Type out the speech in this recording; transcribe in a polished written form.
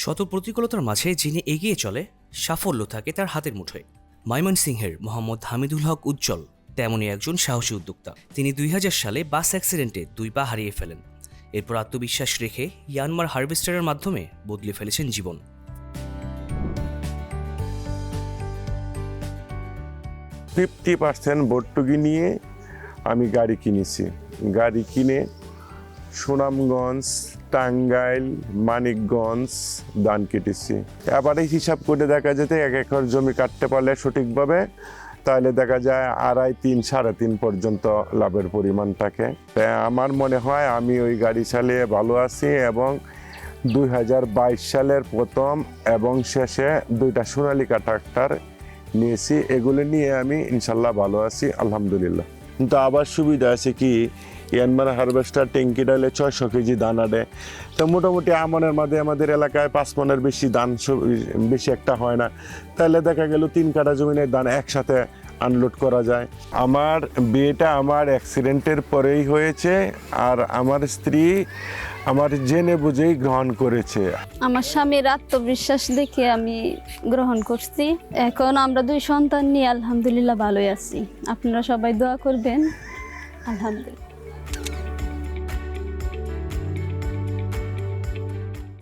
শত প্রতিকূলতার মাঝে যিনি এগিয়ে চলে সাফল্য থাকে তার হাতের মুঠোয়। ময়মনসিংহের মোহাম্মদ হামিদুল হক উজ্জ্বল তেমনই একজন সাহসী উদ্যোক্তা। তিনি 2000 সালে বাস অ্যাক্সিডেন্টে 2 পা হারিয়ে ফেলেন। এরপর আত্মবিশ্বাস রেখে ইয়ানমার হারভেস্টারের মাধ্যমে বদলে ফেলেছেন জীবন। 50% ভর্তুকি নিয়ে আমি গাড়ি কিনেছি। গাড়ি কিনে সুনামগঞ্জ, টাঙ্গাইল, মানিকগঞ্জ ধান কেটেছি। এবারে হিসাব করে দেখা যেতে 1 একর জমি কাটতে পারলে সঠিকভাবে তাহলে দেখা যায় 2.5, 3, 3.5 পর্যন্ত লাভের পরিমাণ থাকে। তাই আমার মনে হয় আমি ওই গাড়ি চালিয়ে ভালো আছি এবং 2022 সালের প্রথম এবং শেষে 2টা সোনালিকা ট্রাক্টর নিয়েছি। এগুলো নিয়ে আমি ইনশাল্লাহ ভালো আছি, আলহামদুলিল্লাহ। কিন্তু আবার সুবিধা আছে কি, ইয়ানমার হারভেস্টার ট্যাঙ্কি ডালে 600 কেজি দানা দেয়। তো মোটামুটি আমনের মাঝে আমাদের এলাকায় 5 মনের বেশি ধান বেশি একটা হয় না। তাহলে দেখা গেল 3 কাঠা জমিনের ধান একসাথে আনলোড করা যায়। আমার বিয়েটা আমার অ্যাক্সিডেন্টের পরেই হয়েছে, আর আমার স্ত্রী আমার জেনে বুঝেই গ্রহণ করেছে। আমার স্বামীর আত্মবিশ্বাস দেখে আমি গ্রহণ করছি। এখন আমরা 2 সন্তান নিয়ে আলহামদুলিল্লাহ ভালোই আছি। আপনারা সবাই দোয়া করবেন। আলহামদুলিল্লাহ।